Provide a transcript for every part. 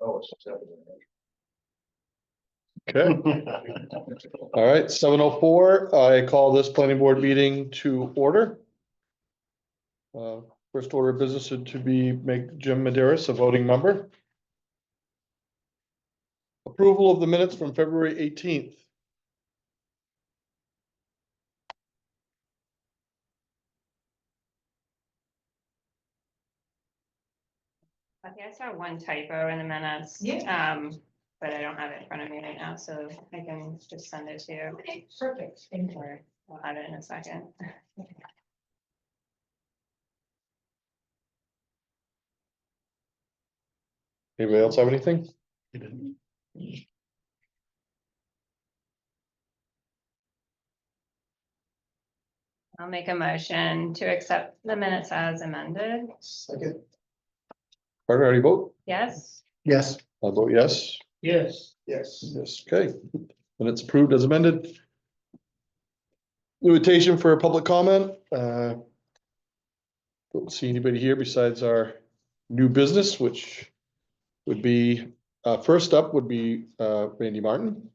Oh, it's 7. Okay, all right, 7:04. I call this planning board meeting to order. First order of business to be make Jim Maderis a voting member. Approval of the minutes from February 18th. I think I saw one typo in the minutes. Yeah. But I don't have it in front of me right now, so I can just send it to you. Okay, perfect. Thank you. Or I'll add it in a second. Anybody else have anything? I'll make a motion to accept the minutes as amended. Second. Carter, how do you vote? Yes, Yes. I vote yes. Yes. Yes. Yes, okay. Minutes approved as amended. Invitation for a public comment. Don't see anybody here besides our new business, which would be, first up would be Randy Martin.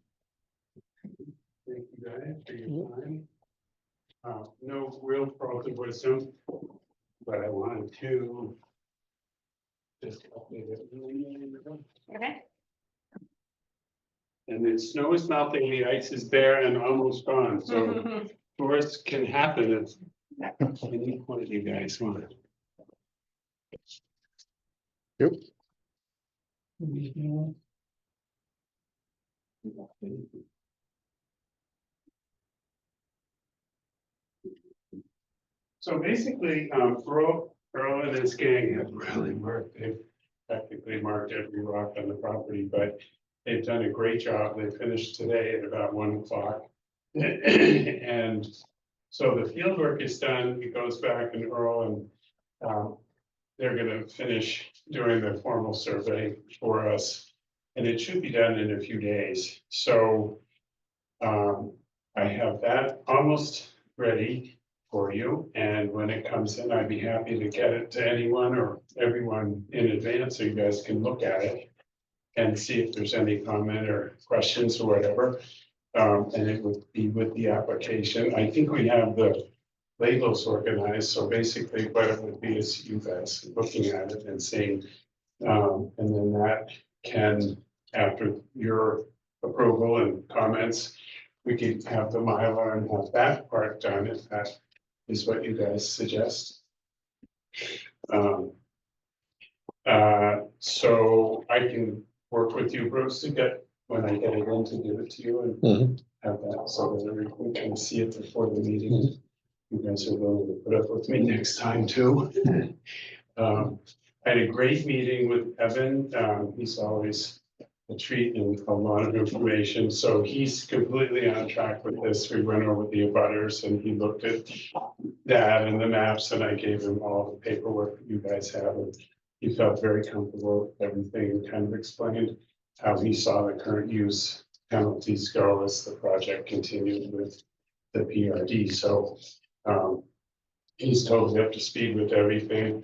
Thank you guys for your time. No real pearls of wisdom, but I wanted to just update it. okay. And the snow is melting, the ice is there and almost gone, so tourists can happen if any one of you guys want. Yep. So basically, Earl and his gang have really worked, they've practically marked every rock on the property, but they've done a great job. They finished today at about 1 o'clock. And so the field work is done, it goes back and Earl and they're gonna finish doing the formal survey for us. And it should be done in a few days, so I have that almost ready for you, and when it comes in, I'd be happy to get it to anyone or everyone in advance, so you guys can look at it and see if there's any comment or questions or whatever. And it would be with the application. I think we have the labels organized, so basically what it would be is you guys looking at it and seeing. And then that can, after your approval and comments, we could have the Mylar and have that part done if that is what you guys suggest. So I can work with you, Bruce, to get, when I get it in, to give it to you and have that, so that everyone can see it before the meeting. You guys are willing to put up with me next time too. I had a great meeting with Evan. He's always a treat and a lot of information. So he's completely on track with this. We went over the abutters and he looked at that and the maps, and I gave him all the paperwork that you guys have. And he felt very comfortable with everything and kind of explained how he saw the current use penalties go as the project continued with the PRD. So he's totally up to speed with everything.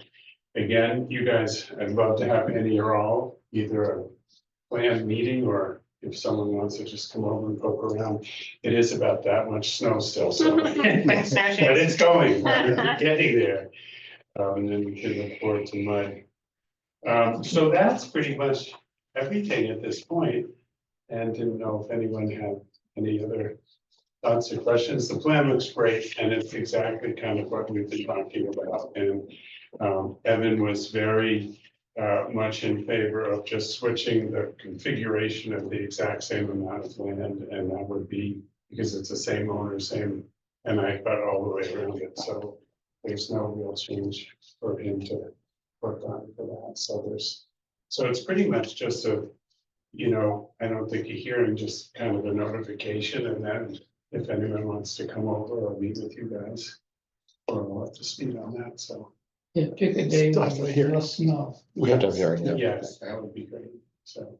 Again, you guys, I'd love to have any or all, either a planned meeting or if someone wants to just come over and poke around. It is about that much snow still, so. But it's going, we're getting there. And then we can look forward to mud. So that's pretty much everything at this point. And didn't know if anyone had any other thoughts or questions. The plan looks great, and it's exactly kind of what we've been talking about. And Evan was very much in favor of just switching the configuration of the exact same amount of land, and that would be because it's the same owner, same, and I got all the way around it. So there's no real change for him to work on for that. So it's pretty much just a, I don't think a hearing, just kind of a notification, and then if anyone wants to come over or meet with you guys, we're up to speed on that, so. Yeah, pick a day when there's less snow. We have to have a hearing, yeah. Yes, that would be great, so.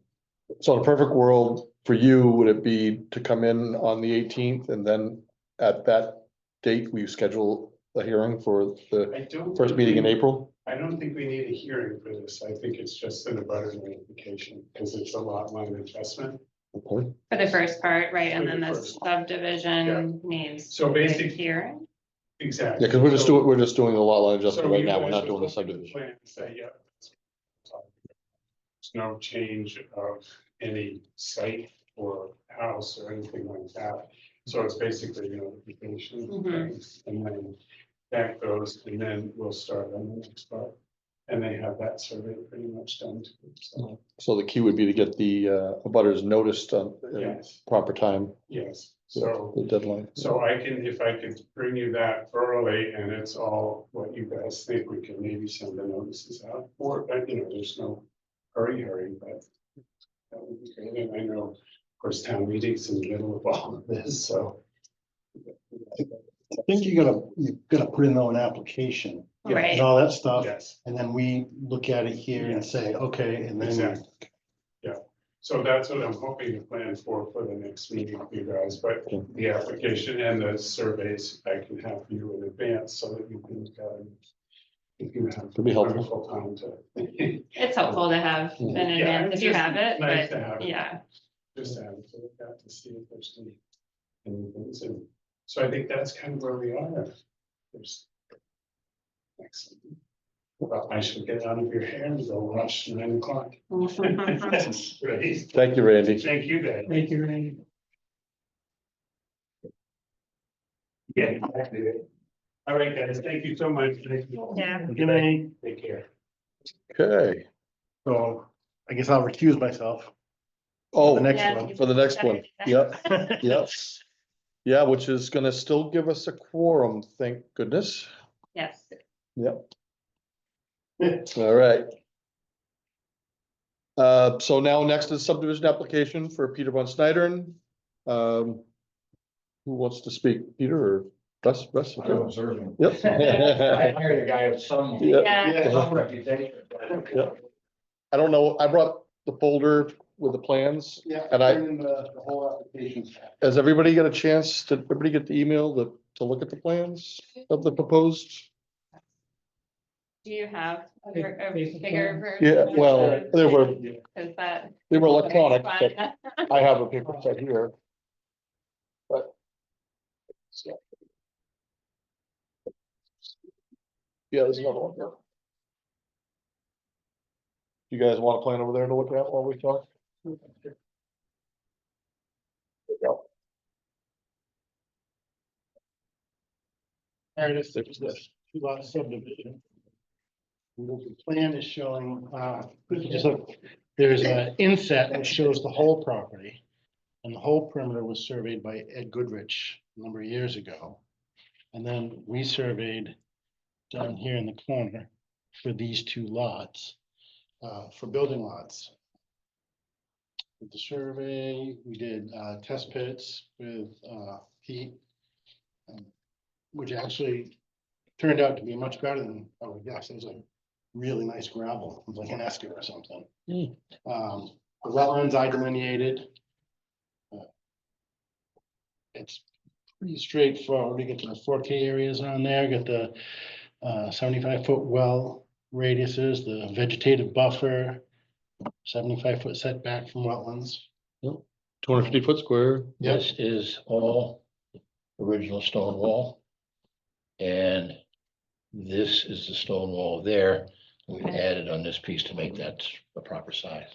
So in a perfect world for you, would it be to come in on the 18th and then at that date, we schedule a hearing for the I don't. first meeting in April? I don't think we need a hearing for this. I think it's just an abutter notification, because it's a lot line adjustment. Okay. For the first part, right, and For then the the first. subdivision needs. So a basic- Hearing, Exactly. Yeah, because we're just So- doing, we're just doing the lot line so adjustment right you now. guys We're not would doing the look at subdivision. plan and say, yeah. There's no change of any site or house or anything like that. So it's basically notification. Mhm. And then that goes, and then we'll start on the next part. And they have that survey pretty much done too. So, So the key would be to get the abutters noticed on yes, proper time, yes. So, the deadline. so I can, if I could bring you that early and it's all what you guys think, we can maybe send the notices out. Or, but there's no hurry, but that would be great. And I know, of course, town meetings in the middle of all of this, so. I think you gotta put in an application right, and all that stuff. Yes, And then we look at it here and say, okay, and then. exactly. Yeah, so that's what I'm hoping to plan for the next meeting with you guys, but the application and the surveys I can have for you in advance so that you can. If you have. Could be helpful. Full time to. it's helpful to have in Yeah. advance if you have it, Nice to but have it. yeah, Just to have it to look at to see if there's anything. So I think that's kind of where we are. There's. Excellent. Well, I should get out of your hair and go rush 9 o'clock. Right. Thank you, Randy. Thank you, guys. Thank you, Randy. Yeah, exactly. All right, guys, thank you so much. Thank you. Yeah. Good night. Take care. Okay. So I guess I'll recuse myself. Oh, The next Yeah. one. for the next one. Yep, yep. Yeah, which is gonna still give us a quorum, thank goodness. Yes, Yep. All right. So now next is subdivision application for Peter von Sneidern. Who wants to speak, Peter or Russ? Russ? I'm observing. Yep. I hired a guy of some. yeah, Some reputation. Yep. I don't know, I brought the folder with the plans. Yeah. And I- in the whole application. Has everybody got a chance? Did everybody get the email to look at the plans of the proposed? do you have a Basic bigger plan. version? Yeah, well, they were, Is that? they were electronic, but Fine. I have a paper set here. But. so. Yeah, there's another one here. You guys want a plan over there to look at while we talk? There you go. There it is, there's this 2-lot subdivision. The plan is showing, if you just look, there's an inset that shows the whole property. And the whole perimeter was surveyed by Ed Goodrich a number of years ago. And then we surveyed down here in the corner for these 2 lots, for building lots. With the survey, we did test pits with heat, which actually turned out to be much better than, oh gosh, it was like really nice gravel, it was like an esker or something. The wetlands I delineated. It's pretty straightforward. We get the 4K areas on there, get the 75-foot well radiuses, the vegetative buffer, 75-foot setback from wetlands. 250-foot square. This is all original stone wall. And this is the stone wall there. We've added on this piece to make that a proper size.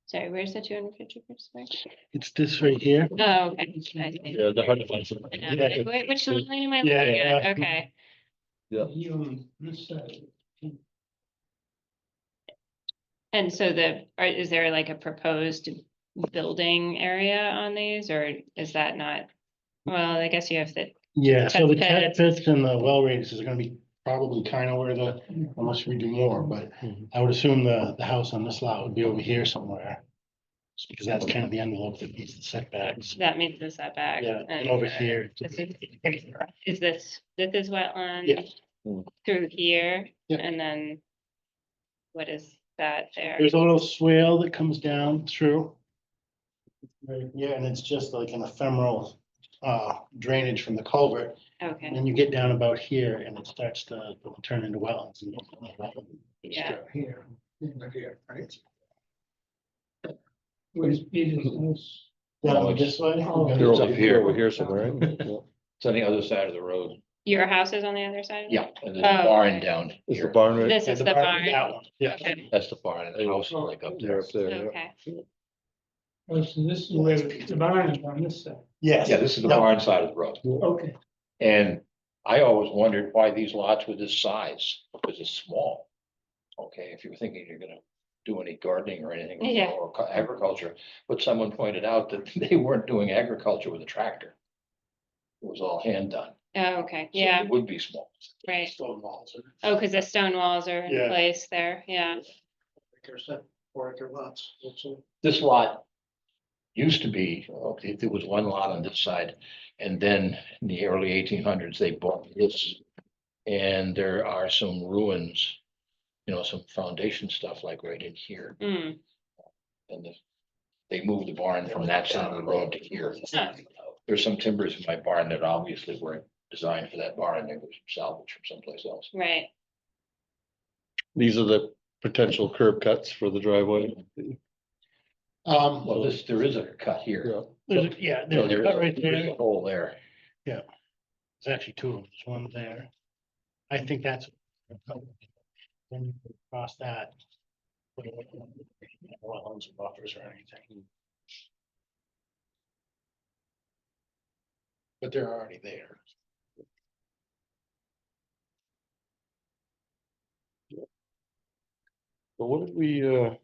Sorry, where's the 250 square? It's this right here. Oh, okay. I see. Yeah, the 100. Okay, wait, which line am I Yeah, looking at? yeah. Okay, Yeah. This side. and so is there like a proposed building area on these, or is that not? Well, I guess you have the, Yeah, so the Test test pits and the well radiuses are gonna be probably kind of where unless we do more, but I would assume the house on this lot would be over here somewhere. Just because that's kind of the envelope that meets the setbacks. that meets the setback. Yeah, and over here. Is this is wetland? Yeah. Through here, Yeah. and then what is that there? There's a little swale that comes down through. Right, yeah, and it's just like an ephemeral drainage from the culvert. Okay, And then you get down about here and it starts to turn into wetlands. yeah, Here, here, right? Where's Peter's house? Down this way. Oh. They're It's over up here. over here somewhere, right? Yeah. It's on the other side of the road. your house is on the other side? Yeah, and there's a Oh, barn okay. down Is the here. barn right? This is the barn, That one, yeah. okay, That's the barn, and the house is like up They're there. up there, yeah. okay, Oh, so this is where the barn is on this side. Yes. Yeah, this is the Yep. barn side of the road. Okay. And I always wondered why these lots were this size, because it's small. Okay, if you were thinking you're gonna do any gardening or anything, Yeah. or agriculture, but someone pointed out that they weren't doing agriculture with a tractor. It was all hand done. oh, okay, So yeah, it would be small. right. Stone walls. Oh, because the stone walls are in Yeah. place there, yeah, 4 acre lots. This lot used to be, okay, there was one lot on this side, and then in the early 1800s, they bought this. And there are some ruins, some foundation stuff like right in here, mm, and they moved the barn from that side of the road to here. Oh. There's some timbers in my barn that obviously weren't designed for that barn, they were salvaged from someplace else. right, These are the potential curb cuts for the driveway. Well, there is a cut here. Yeah. There's a cut right There's there. a hole there. There's actually two of them. There's one there. I think that's. Then you could cross that. Put it in, wetlands or buffers or anything. But they're already there. But what did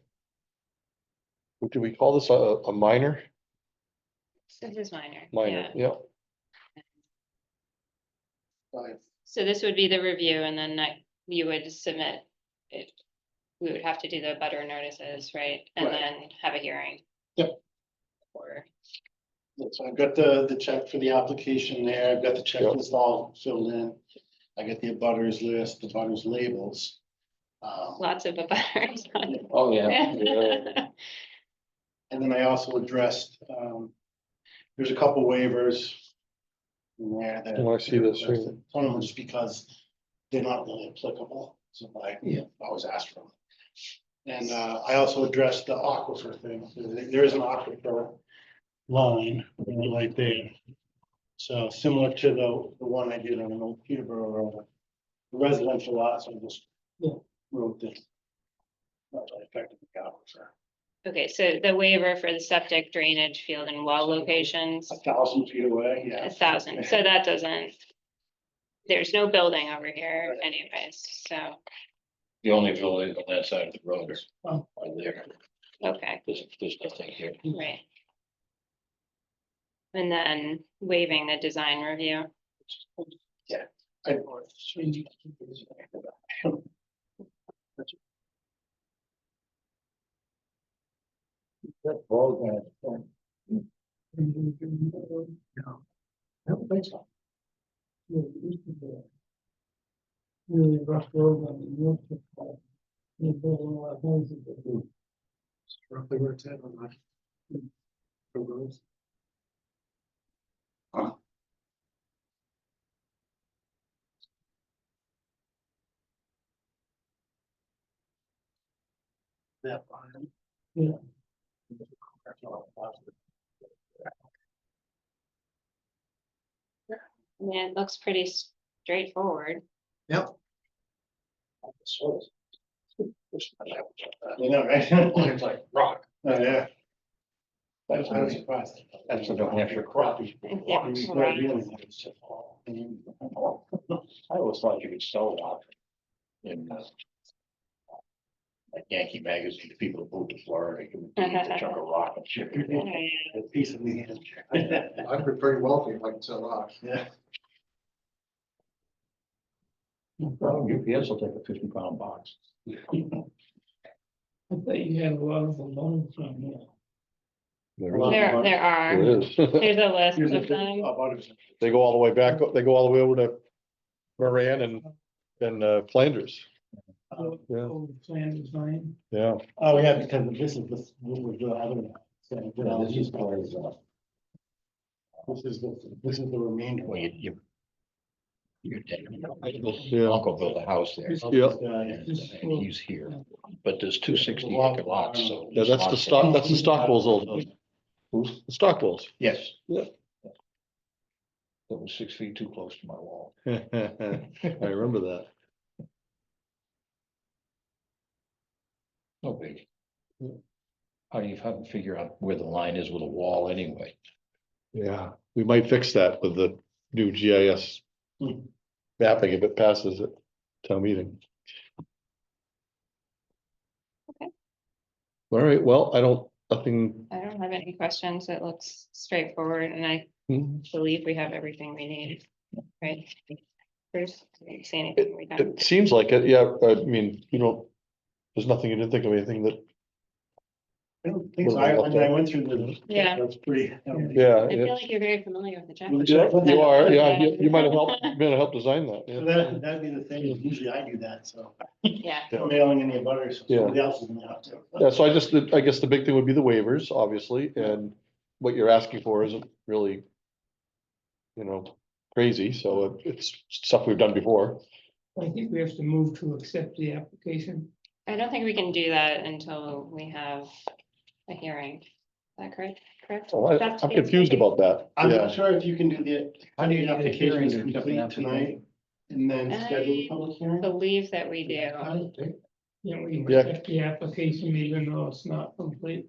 what do we call this, a minor? this is minor, Minor, yeah. yeah. So this would be the review and then you would submit it. We would have to do the butter notices, right? And Right. then have a hearing. Yep. Or, So I've got the check for the application there. I've got the checklist all filled in. I got the abutters list, the abutters labels. lots of butters. Oh, yeah. And then I also addressed, there's a couple waivers. In there that. Oh, I see this, yeah. Some of them just because they're not really applicable, so I always ask for them. And I also addressed the aquifer thing. There is an aquifer line right there. So similar to the one I did on an old Peterborough Road. The residential lots, I just wrote this. Not really affecting the aquifer. Okay, so the waiver for the septic drainage field and wall locations, 1,000 feet away, yeah. 1,000, so that doesn't. There's no building over here anyways, so, The only buildings on that side of the road are there. okay, There's nothing here. right. And then waiving the design review. Really rough road on the north. You build a lot of houses. Roughly where it's at on my. the roads. That line. Yeah. Yeah, it looks pretty straightforward. Yep. You know, right? It's like rock. Oh, yeah. That's I was surprised. That's the New Hampshire crop. Yeah, I I always thought you could sell rock. In like Yankee magazine, people who moved to Florida, you would take a chunk of rock and ship it. A piece of New Hampshire. I'd be pretty wealthy if I could sell rocks. Yeah. Well, UPS will take a 50-pound box. I thought you had a lot of them loans from here. There are, There is. there's a list Here's of a them. They go all the way back, they go all the way over to Moran and Flanders. Yeah. Old plan design. Yeah. Oh, yeah, because this is the other one. So, This is part of This is the remainder. Well, you Your dad, Yeah. uncle built a house there. Yeah. And he's here, but there's 260-acre lots, so. Yeah, that's the stock, that's the Stockwell's old house. Who's? The Stockwell's. Yes. Yeah. That was 6 feet too close to my wall. I remember that. No big. Yeah. How do you have to figure out where the line is with a wall anyway? Yeah, we might fix that with the new GIS mapping if it passes at town meeting. Okay. All right, well, nothing. I don't have any questions. It looks straightforward and I believe we have everything we need, right? Bruce, did you see anything we don't? It seems like it, yeah, I mean, there's nothing, you didn't think of anything that, I don't think so. I went through the. Yeah. That's pretty. yeah. I feel yeah. like you're very familiar with the chapter. Yeah, you are, yeah, you might have helped design that, So yeah. that'd be the thing, usually I do that, so. Yeah, Mailing any butters, so Yeah. somebody else is gonna have to. Yeah, so I guess the big thing would be the waivers, obviously, and what you're asking for isn't really, crazy, so it's stuff we've done before. I think we have to move to accept the application. I don't think we can do that until we have a hearing. Is that correct? Oh, I'm confused about that, I'm yeah. not sure if you can do the. How do you the get a hearing applications to accept an complete tonight and then schedule a public I hearing? believe that we do. Yeah, we Yeah. accept the application even though it's not complete.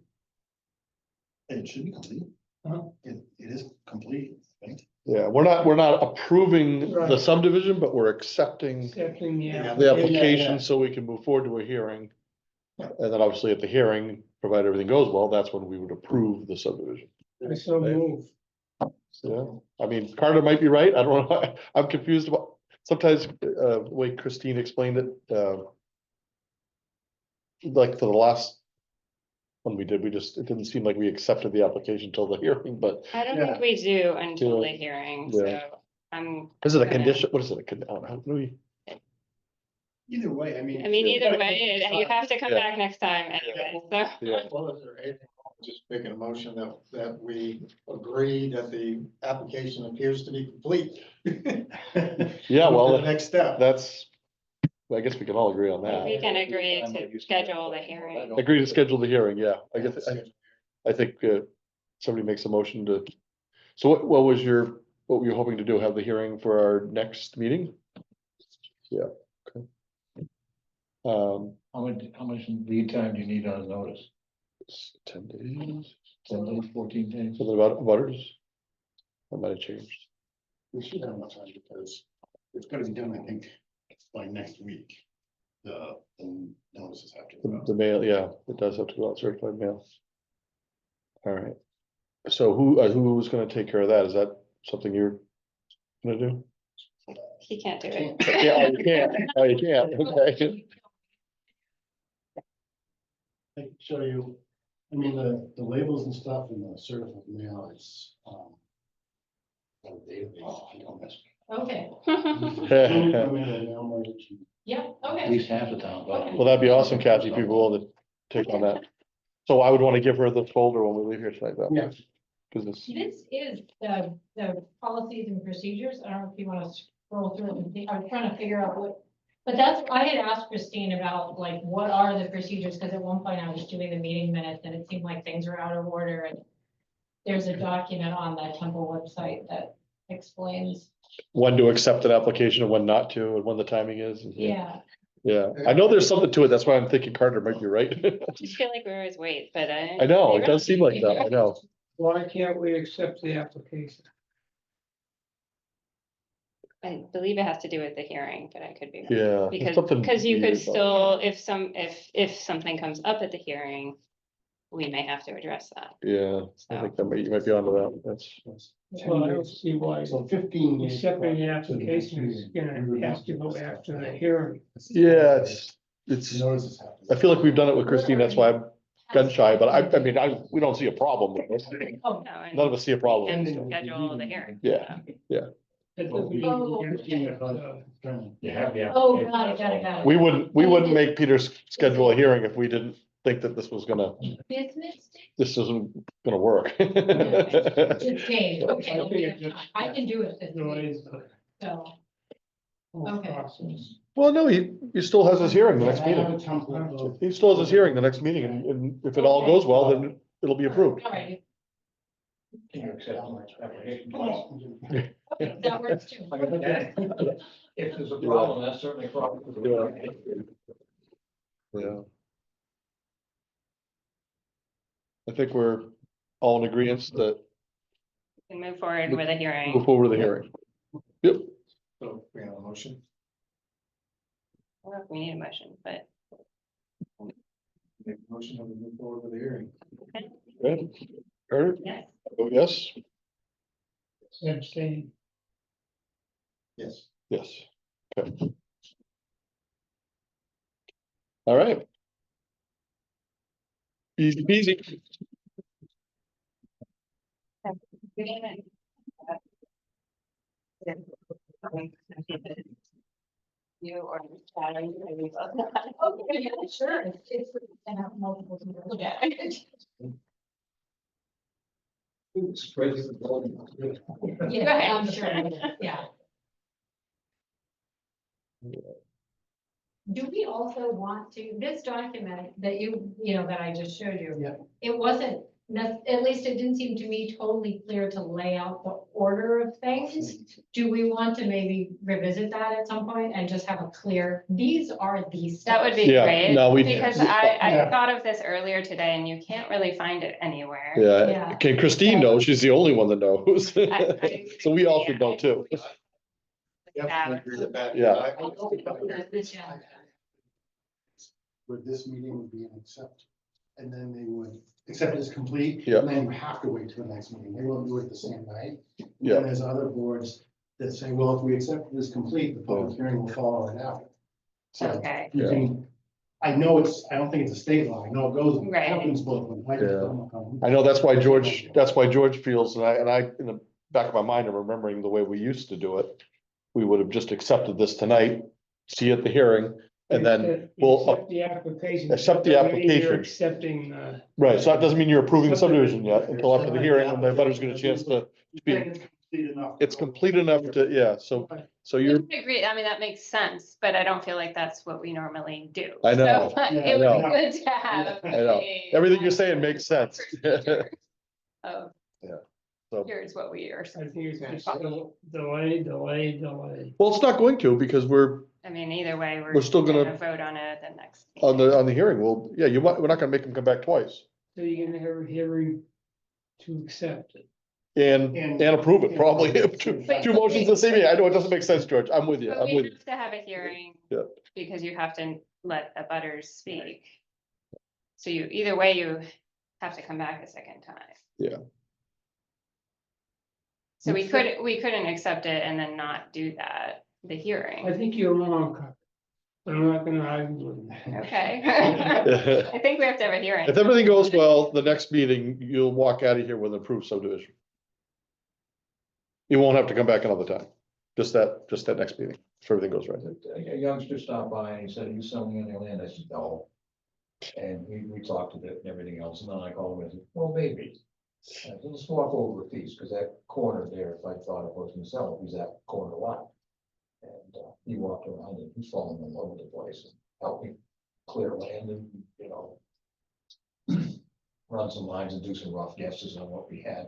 It should be complete. Huh? It is complete, right? Yeah, we're not approving the Right. subdivision, but we're accepting Accepting the Yeah. the Yeah, application yeah. so we can move forward to a hearing. And then obviously at the hearing, provided everything goes well, that's when we would approve the subdivision. I so move. Yeah, I mean, Carter might be right, I don't know, I'm confused about, sometimes, the way Christine explained it, like for the last one we did, it didn't seem like we accepted the application until the hearing, but I don't Yeah. think we do until the Yeah. hearing, Yeah. so I'm. is it a gonna- condition, what is it, how do we? Either way, I mean. I mean, either way, you have to come Yeah. back next time anyway, so. Yeah, Well, is there anything wrong with just making a motion that we agree that the application appears to be complete? yeah, The well, next step. I guess we can all agree on We that, can agree to schedule the hearing. agree to schedule the hearing, yeah, I think, somebody makes a motion to, so what were you hoping to do, have the hearing for our next meeting? Yeah, okay. How much lead time do you need on notice? It's 10 days, 10 days, 14 days? something about butters? That might have changed. We should have enough time because it's gonna be done, I think, by next week. The notices have to go out. The mail, yeah, it does have to go out certified mail. All right, so who's gonna take care of that, is that something you're gonna do? He can't do it. Yeah, you can't, you can't, okay. I can show you, I mean, the labels and stuff in the certified mail is, on a database, if you don't mess Okay, with it. When you come in and mail merge, yeah, At okay. least half the town. but- Well, that'd be awesome, Kathy, if you'd be willing to take on that. So I would wanna give her the folder when we leave here tonight, though. Yeah. Cause it's, This is the policies and procedures. I don't know if you want to scroll through it and see, I was trying to figure out what. But I had asked Christine about like, what are the procedures? Because at one point I was doing the meeting minutes and it seemed like things were out of order and there's a document on the Temple website that explains, when to accept an application and when not to, and when the timing is. yeah. Yeah, I know there's something to it, that's why I'm thinking Carter might be right. I just feel like we always wait, but I know, it does seem like that, I know. Why can't we accept the application? I believe it has to do with the hearing, but I could be. wrong. Yeah. there's Because, something you weird could about- still, if something comes up at the hearing, we may have to address that. Yeah, I So, think you might be onto that, that's. Well, I don't see why So 15 days. accepting the application is gonna have to go after the hearing. Yeah, it's, Notices have to. I feel like we've done it with Christine, that's why I'm gun shy, but I mean, we don't see a problem with it. Oh, no, and None of us see a we problem. can schedule the hearing. Yeah. so. That doesn't mean Oh, we're gonna You have the. oh, got it. We wouldn't make Peter schedule a hearing if we didn't think that this wasn't gonna work. It's changed, okay, I think it just- I can do it this do week, it. so. whole Okay. process. Well, no, he still has his hearing the next I have meeting. a template of- He still has his hearing the next meeting, and if it all goes well, then it'll be approved. All right, Can you accept my application twice? that works too. If there's a problem, that's certainly a problem. Yeah. I think we're all in agreement that Can move forward with a hearing. move forward with the hearing. Yep, So, we have a motion. I don't know if we need a motion, but Make a motion to move forward with the hearing. good. Heard it? yes. Oh, yes, Abstain. Yes. yes. Okay. All right. Easy peasy. You or Sharon, maybe both. Okay, yeah, sure, it's, and have multiple people look at it. Yeah, I'm sure, yeah. Do we also want to, this document that that I just showed you? Yeah. It wasn't, at least it didn't seem to me totally clear to lay out the order of things. Do we want to maybe revisit that at some point and just have a clear, these are these That would steps? be Yeah, great, no, we- because I thought of this earlier today and you can't really find it anywhere. Yeah, Yeah. can Christine know? She's the only one that knows. I- So we all should know too. Yeah. Yeah. Would this meeting would be an accept, and then they would accept it as complete. Yeah. And then you have to wait till the next meeting, they won't do it the same night. And Yeah. then there's other boards that say, well, if we accept it as complete, the public hearing will follow right after. So Okay, you can, I don't think it's a state law, I know it goes, Right. happens both ways. I just don't know. I know that's why George feels, and I, in the back of my mind, am remembering the way we used to do it. We would have just accepted this tonight, see at the hearing, and then we'll, Accept the application. accept the Doesn't mean you're application. Accepting, right, so that doesn't mean you're approving the subdivision yet, until after the hearing, when the butters get a chance to speak. It's complete enough to, yeah, so you're, I agree, I mean, that makes sense, but I don't feel like that's what we normally do. I know. So, Yeah, It would I be know. good to have. I know. a Everything you're saying makes sense. procedure Of, So, here's what we are, I think it's just delay. well, it's not going to, because we're I mean, either way, We're still gonna- vote on it the next. on the hearing, well, yeah, we're not gonna make them come back twice. So you're gonna have a hearing to accept it. And approve it, probably, two motions the same, I know, it doesn't make sense, George, I'm with you, But I'm we with you. have to have a hearing. Yeah. Because you have to let the butters speak. So either way, you have to come back a second time. Yeah. So we couldn't accept it and then not do that, the I hearing, think you're wrong, Carl. I'm not gonna argue with you. okay? If I think we have to have a hearing. everything goes well, the next meeting, you'll walk out of here with an approved subdivision. You won't have to come back another time, just that next meeting, if everything goes right. A youngster stopped by and he said, "Are you selling any land?" I said, "No." And we talked a bit and everything else, and then I called him and said, "Well, maybe." I said, "Let's walk over a piece, because that corner there, if I thought it was himself, he's that corner lot." And he walked around and he's falling all over the place and helped me clear land and, run some lines and do some rough guesses on what we had.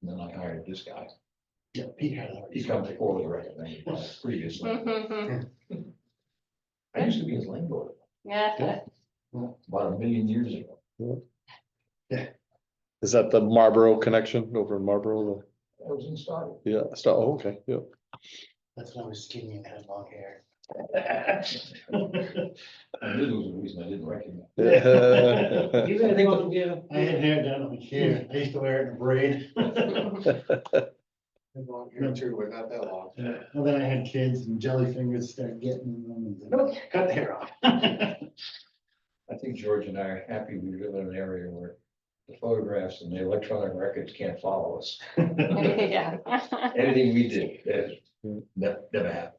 And then I hired this guy. Yeah, Pete had it. He's come poorly recommended by previously. Mhm. I used to be his landlord Yeah, about 1 million years ago. Is that the Marlboro connection over in Marlboro? I was in Stoddard. Yeah, okay, yeah. That's when I was skinny and had long hair. And this was the reason I didn't recognize. Yeah. You guys want to get a. I had hair down to here, I used to wear it in a braid. Long hair too, but not that long. Well, then I had kids and jelly fingers started getting them, and no, cut the hair off. I think George and I are happy we live in an area where the photographs and the electronic records can't follow us. yeah. Anything we did, never happened.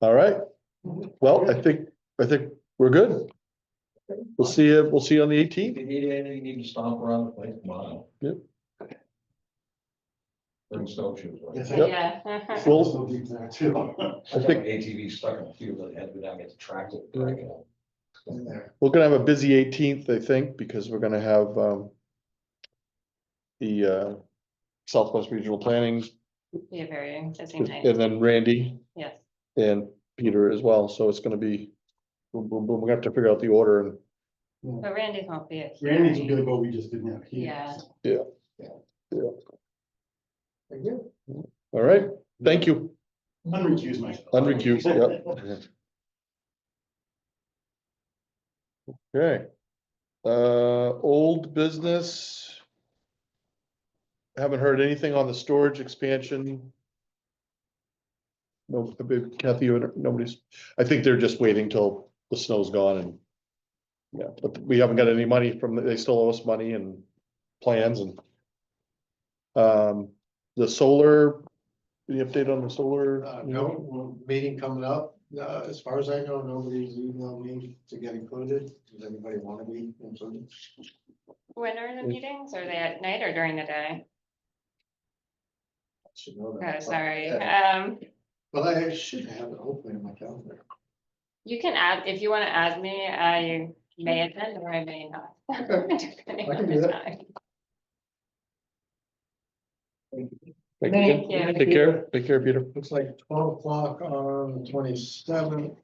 All right, well, I think we're good. We'll see you on the If 18th. you need anything, you need to stomp around the place, come on. Yep. Bring snowshoes. Yes, Yep. Yeah. Well, So deep there too. I think ATV stuck in the field, that had to go down, get the tractor, drag it out. In there. we're gonna have a busy 18th, I think, because we're gonna have, the, Southwest Regional Planning, Be a very busy night, and then Randy yes. and Peter as well, so it's gonna be boom, boom, boom, we're gonna have to figure out the order and, But Randy won't be it. Randy's a good, but we just didn't have here. Yeah. all right, thank you. Unrecuse myself. Unrecused, yep. Okay. Old business. Haven't heard anything on the storage expansion. No, Kathy, nobody's, I think they're just waiting till the snow's gone and. Yeah, but we haven't got any money from, they still owe us money and plans and. The solar, the update on the solar? No, meeting coming up, as far as I know, nobody's emailed me to get included, does anybody want to be included? When are the meetings? Are they at night or during the day? I should know Oh, that. sorry. But I should have it open in my calendar. You can add, if you want to add me, I may attend or I may not. Depending I can on do the that. time. Thank Thank you. you. Take care, Peter. Looks like 12 o'clock on the 27th.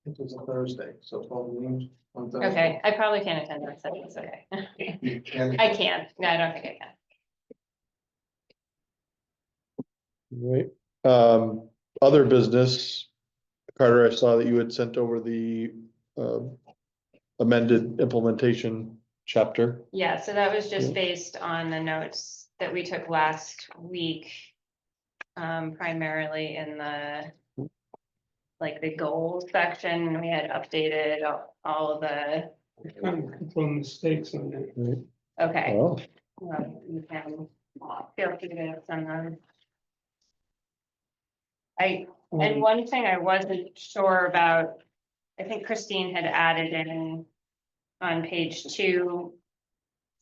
It was a Thursday, so 12 noon on Thursday. Okay, I probably can't attend that, so it's okay. You can- I can't, no, I don't think I can. Right, other business. Carter, I saw that you had sent over the amended implementation chapter. Yeah, so that was just Yeah. based on the notes that we took last week. Primarily in the, like, the goals section, we had updated all of the, From mistakes on that. okay. Oh, You can feel free to send them. And one thing I wasn't sure about, I think Christine had added in on page 2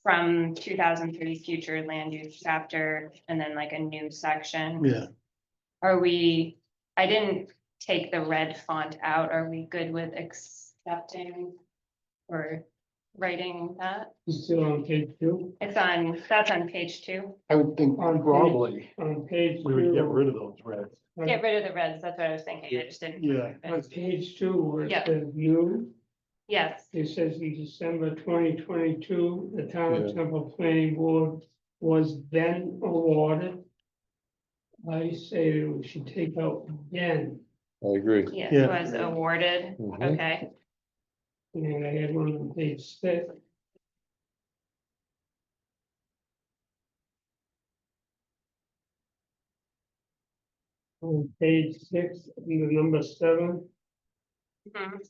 from 2003 future land use chapter, and then like a new section. Yeah, Are we, I didn't take the red font out. Are we good with accepting or writing that? It's still on page 2. It's on, that's on page 2. I would think On page- probably On page we would get 2. rid of those reds. Get rid of the reds, that's what I was thinking. I just didn't. Yeah. On page 2, where it Yeah. says new, Yes, it says in December 2022, the town Yeah. of Temple Planning Board was then awarded. I say that we should take out then, I agree. yes, Yeah. was awarded, Mhm. okay. and I had one on page 6. On page 6, under number 7, Mhm.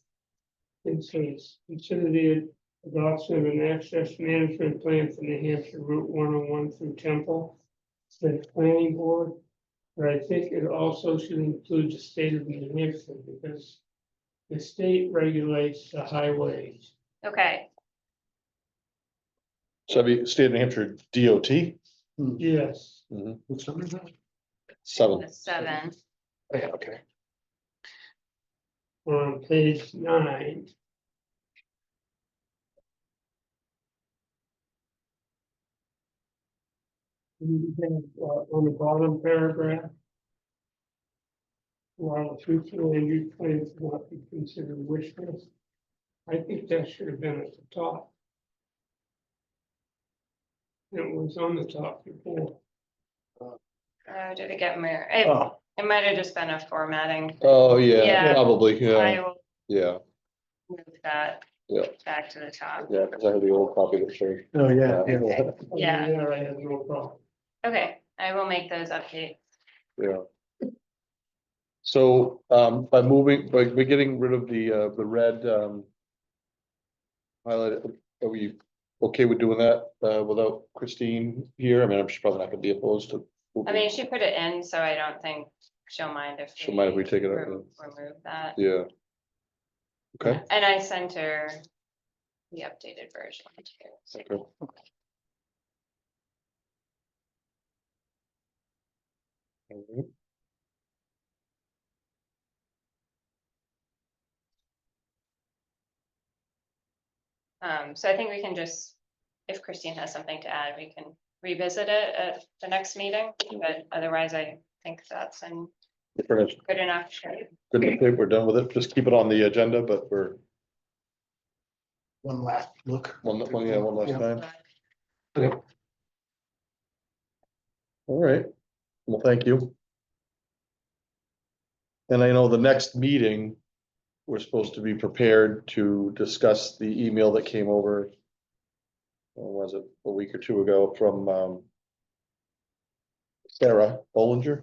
it says, consider the adoption of an access management plan for New Hampshire Route 101 through Temple. The planning board, but I think it also should include the state of New Hampshire, because the state regulates the highways. Okay, So the state of New Hampshire DOT. Yes, What's number is that? 7. the 7, Yeah, okay. on page 9. On the bottom paragraph. While the future land use plans will not be considered wish list. I think that should have been at the top. It was on the top before. did it get more, Oh, it might have just been a formatting. Oh, yeah, Yeah. probably, I yeah, will yeah, move that Yeah. back to the top. yeah, because I have the old copy that showed. oh, yeah, yeah. Yeah. There I have no problem. Okay, I will make those updates. Yeah. So, by getting rid of the red, highlight, are we okay with doing that, without Christine here? I mean, I'm probably not gonna be opposed to. I mean, she put it in, so I don't think she'll mind if. She'll mind if we take it out, Remove that. Yeah. Okay. And I sent her the updated version too. Okay. So I think we can just, if Christine has something to add, we can revisit it at the next meeting, but otherwise I think that's in Pretty much good enough shape. good to say we're done with it. Just keep it on the agenda, but we're One last look. one last Yeah. time. Okay. All right. Well, thank you. And I know the next meeting, we're supposed to be prepared to discuss the email that came over. When was it, a week or two ago from Sarah Bollinger?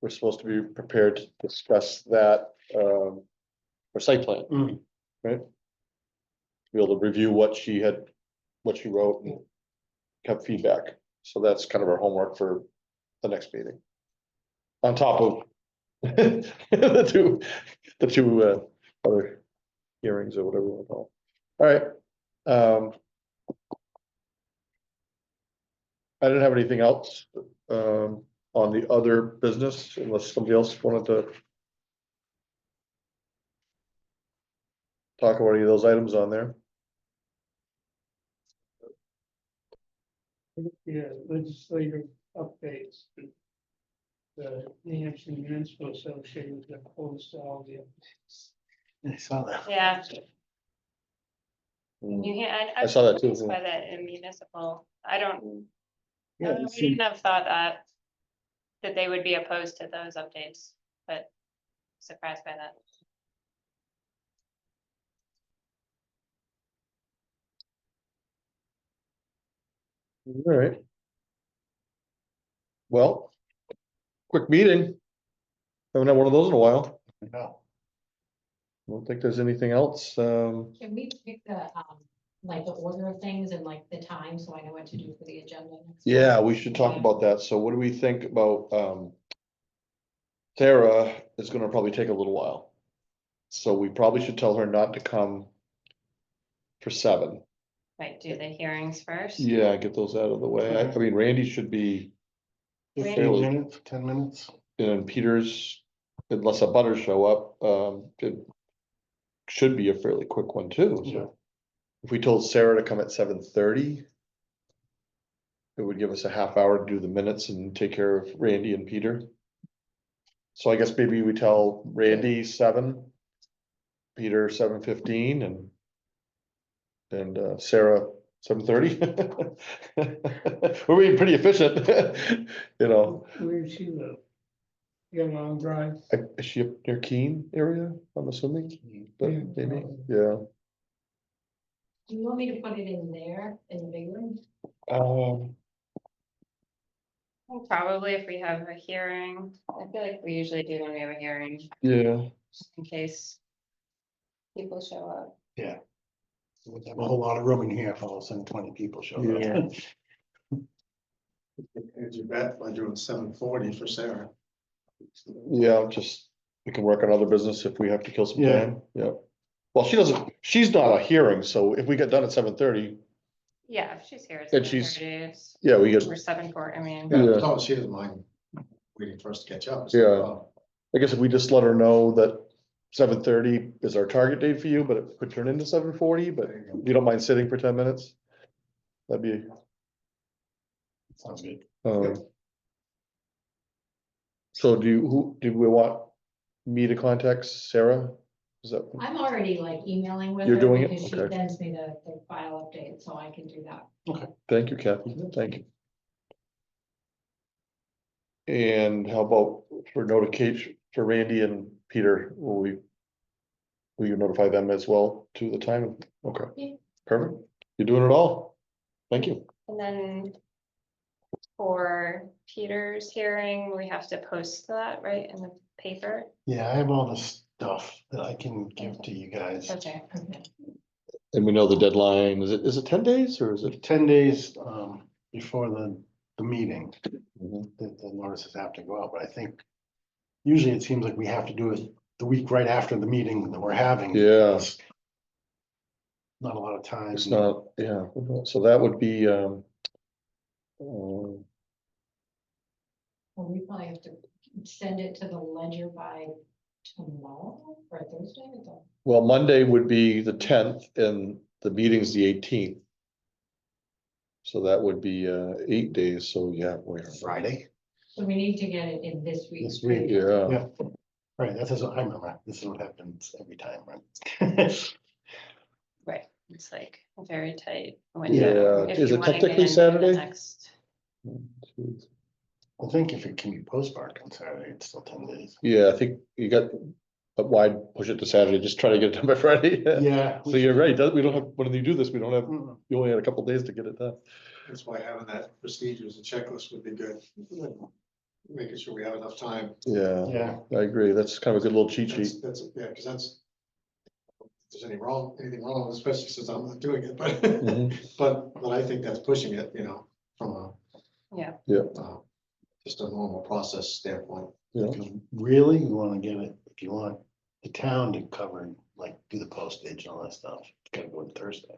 We're supposed to be prepared to discuss that for site plan, Mm. right? Be able to review what she wrote and have feedback. So that's kind of our homework for the next meeting. On top of the two other hearings or whatever you want to call it. All right. I didn't have anything else on the other business unless somebody else wanted to talk about any of those items on there. Yeah, legislative updates. The New Hampshire Municipal Association has closed all the updates. I saw that. Yeah. Mm. I saw that too, By that in municipal, I don't, Yeah, we it seemed- didn't have thought that they would be opposed to those updates, but surprised by that. All right. Well, quick meeting. Haven't had one of those in a while. No. I don't think there's anything else. Can we pick the, like the order of things and like the time, so I know what to do for the agenda? next Yeah, time? we should talk about that. So what do we think about Tara is gonna probably take a little while. So we probably should tell her not to come for 7. Might do the hearings first. Yeah, get those out of the way. I mean, Randy should be 15 minutes, 10 minutes. in Peters, unless a butter show up, it should be a fairly quick one too, Yeah. so. If we told Sarah to come at 7:30. It would give us a half hour to do the minutes and take care of Randy and Peter. So I guess maybe we tell Randy 7. Peter 7:15 and Sarah 7:30. We're being pretty efficient, you know. Where does she live? Young Long Drive. Is she up near Keene area, I'm assuming, but Yeah, maybe, probably. yeah. Do you want me to put it in there, in the big room? Probably if we have a hearing, I feel like we usually do when we have a hearing, Yeah, just in case people show up. We have a whole lot of room in here if all of a sudden 20 people show up. Here's your bet by doing 7:40 for Sarah. yeah, just, we can work on other business if we have to kill some Yeah. time, yeah. Well, she's not a hearing, so if we get done at 7:30, Yeah, if she's here. And she's- 7:30, yeah, we get, or 7:40, I mean. Yeah. Oh, she doesn't mind waiting for us to catch up. Yeah. I guess if we just let her know that 7:30 is our target date for you, but it could turn into 7:40, but There you go. you don't mind sitting for 10 minutes? That'd be, Sounds good. um. So do we want me to contact Sarah? Is that, I'm already like emailing with You're her doing it? because she Okay. sends me the file update, so I can do that. thank you, Kathy, thank you. And how about for notification for Randy and Peter, will you notify them as well to the time? Yeah. Okay, perfect. You're doing it all. Thank you. And then for Peter's hearing, we have to post that, right, in the paper? Yeah, I have all the stuff that I can give to you guys. Okay. Okay. And we know the deadline, is it 10 days or is it? 10 days before the meeting, Mhm. the notices have to go out, but I think usually it seems like we have to do it the week right after the meeting that we're having. Yeah. because Not a lot of time. It's not, yeah, so that would be, Well, we probably have to send it to the ledger by tomorrow or Thursday. I don't- Well, Monday would be the 10th and the meeting's the 18th. So that would be 8 days, so yeah, wait. Friday. So we need to get it in this week. This week, Yeah, Yeah. Right, that's what I remember. This is what happens every time, right? Right, it's like a very tight Yeah, window. if is you it wanna get technically into the Saturday? next- I think if it can be postmarked on Saturday, it's still 10 days. yeah, I think you got, but why push it to Saturday? Just try to get it done by Friday. Yeah. So you're right, we don't have, when you do this, we don't have, Mm-mm. you only had a couple days to get it done. That's why having that procedures and checklist would be good. Making sure we have enough time. Yeah, Yeah, I agree. That's kind of a good little cheat sheet. Yeah, because that's. If there's anything wrong, especially since I'm not doing it, but, Mhm. but I think that's pushing it, from a. Yeah. Yeah. Just a normal process standpoint. Yeah, because really, you wanna get it, if you want the town to cover, like, do the postage and all that stuff, it's gotta go on Thursday.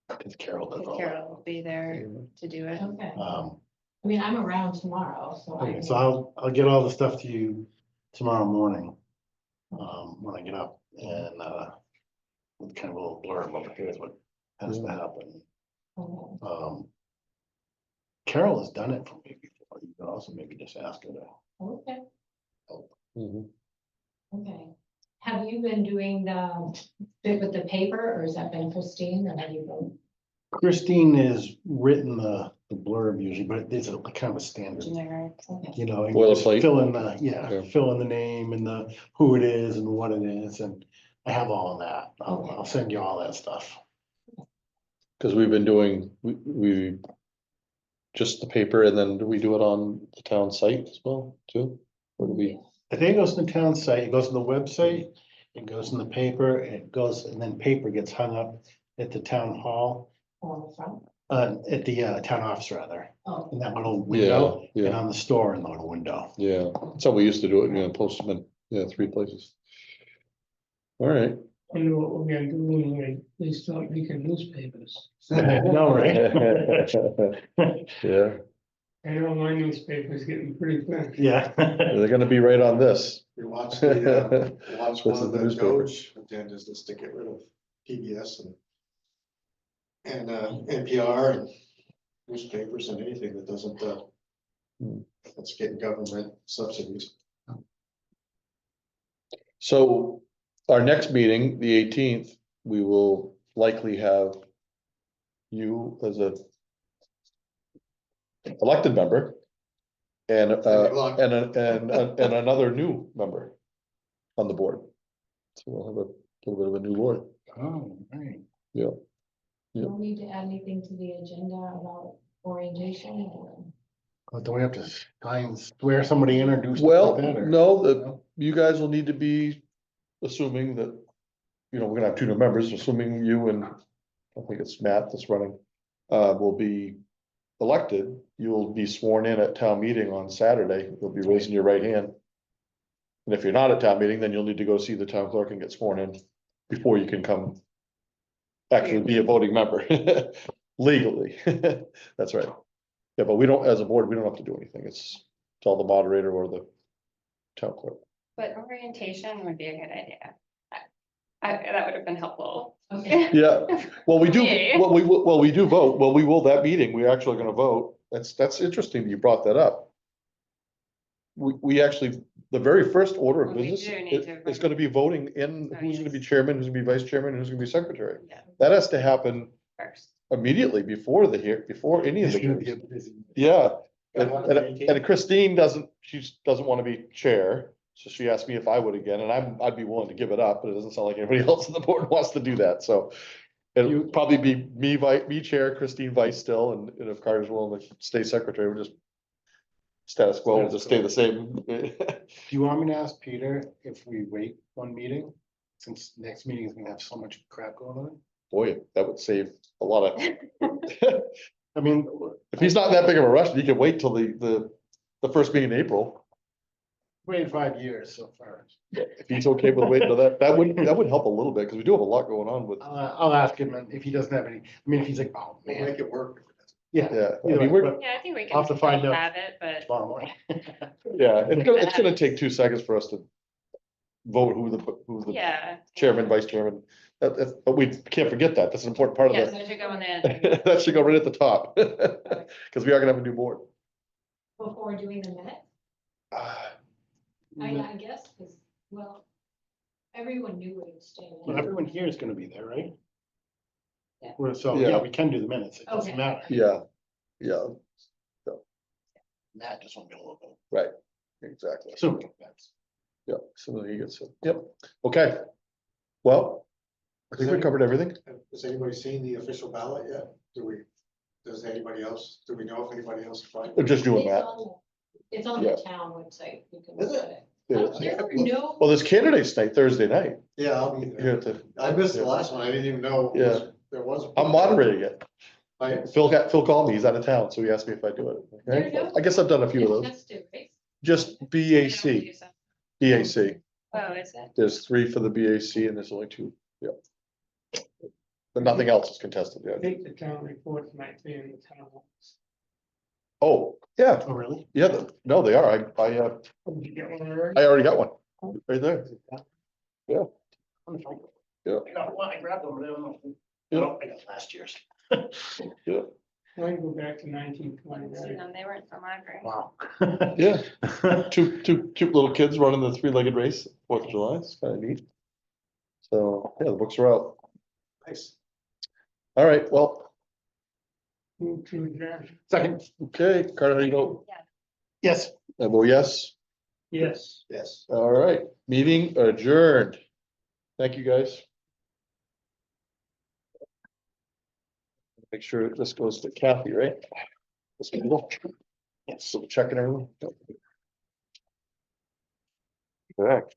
Cause Carol does all that. Carol will be there to do it. Okay. Um, I mean, I'm around tomorrow, so. okay, so I'll get all the stuff to you tomorrow morning. When I get up and, with kind of a little blurb of here's what has to happen. Okay. Carol has done it for me before. You can also maybe just ask her to. Okay, Mhm. okay. Have you been doing the bit with the paper, or has that been Christine, or have you been? Christine has written the blurb usually, but it's a kind of a standard, Generic. Okay. you know. and you just Boilerplate. Fill in the, yeah, Yeah. fill in the name and the, who it is and what it is, and I have all of that. Okay. I'll send you all that stuff. Cause we've been doing, we just the paper and then do we do it on the town site as well, too? Or do we? I think it goes to the town site, it goes to the website, it goes in the paper, it goes, and then paper gets hung up at the town hall, On the front? at the town office rather, Oh, in that little window, Yeah, and yeah. on the store in the little window. Yeah, so we used to do it, post them in, 3 places. All right. Wonder what we're gonna do when we start making newspapers. No, right? Yeah, I know my newspaper's getting pretty thin. Yeah. they're gonna be right on this. We watched the, watch This one is of the the newspaper. Doge agendas just to get rid of PBS and NPR and newspapers and anything that doesn't, Hmm. that's getting government subsidies. So our next meeting, the 18th, we will likely have you as a elected member and, Good luck. and another new member on the board. So we'll have a little bit of a new board. Oh, right. Yeah. do we need to add anything to the agenda about orientation or? Oh, don't we have to swear somebody in or do stuff Well, like that? Or? no, you guys will need to be assuming that, we're gonna have 2 new members, assuming you and I think it's Matt that's running, will be elected. You'll be sworn in at town meeting on Saturday. You'll be raising your right hand. And if you're not at town meeting, then you'll need to go see the town clerk and get sworn in before you can come actually be a voting member legally. That's right. Yeah, but we don't, as a board, we don't have to do anything. It's tell the moderator or the town clerk. But orientation would be a good idea. That would have been helpful. Okay. Yeah, well, we do, Me. we do vote. Well, we will, that meeting, we're actually gonna vote. That's interesting that you brought that up. We actually, the very first order of Well, we business do need to is gonna be voting in Oh, who's gonna be yes. chairman, who's gonna be vice chairman, and who's gonna be secretary. Yeah, That has to happen first. immediately before any of It's the. gonna be a busy. Yeah, Got one on the 18th? and Christine she doesn't want to be chair, so she asked me if I would again, and I'd be willing to give it up, but it doesn't sound like anybody else on the board wants to do that, so. It'll probably be me chair, Christine vice still, and if Carter's willing to stay secretary, we'll just. Status quo, will just stay the same. Do you want me to ask Peter if we wait one meeting? Since next meeting is gonna have so much crap going on? Boy, that would save a lot of, I mean, if he's not that big of a rush, he can wait till the first meeting in April. waited 5 years so far. If he's okay with waiting till that would help a little bit, because we do have a lot going on with. I'll ask him and if he doesn't have any, I mean, if he's like, oh We'll man, make it work. Yeah. Yeah, I Either mean, way, we're, but Yeah, I think we I'll have can to find still out have it, but tomorrow morning. yeah, it's gonna take 2 seconds for us to vote who's the yeah. chairman, vice chairman. But we can't forget that. That's an important part of Yes, that. I should go in there. That should go right at the top. Because we are gonna have a new board. Before doing the minutes, I guess, because, well, everyone knew it would stay. Well, everyone here is gonna be there, right? Yeah. So, Yeah. yeah, we can do the minutes. It doesn't Okay. matter. Yeah, yeah, Matt just won't be a little bit. right, exactly. So that's. Yeah, so he gets it. Yep, okay. Well, I think we covered everything. Has anybody seen the official ballot yet? Do we know if anybody else applied? We're just doing It's that. on the- It's on Yeah. the town website. You can Is look it? at it. Yeah. There were no. Well, there's candidates night, Thursday night. Yeah, I'll be Here there. at the, I missed the last one. I didn't even know. Yeah. There was. I'm moderating it. I- Phil called me, he's out of town, so he asked me if I'd do it. There Okay, are no- I guess I've done a few of those. Contested, right? Just BAC, BAC. Oh, is it? There's 3 for the BAC and there's only 2, yeah. But nothing else is contested I yet. think the town reports might be in the town. Oh, yeah, Oh, really? yeah, no, they are. Did you get one already? I already got one, right there. Yeah. Yeah. I got one, I grabbed one, but I don't know. Yeah. No, I got last year's. Yeah, I can go back to 1929. Seen them, they weren't from library. Wow. yeah. Two cute little kids running the 3-legged race, 4th of July, it's kind of neat. So, yeah, the books are out. Nice. All right, well, Move to adjourn. Second, okay, Carter, how do you vote? yes. I vote yes. Yes. Yes. All right, meeting adjourned. Thank you, guys. Make sure this goes to Kathy, right? This one go. Yes, so we're checking everything. Correct.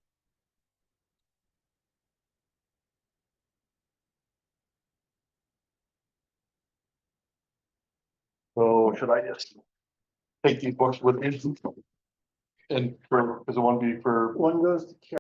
So should I just take these books with me? And for, does it want to be for One goes to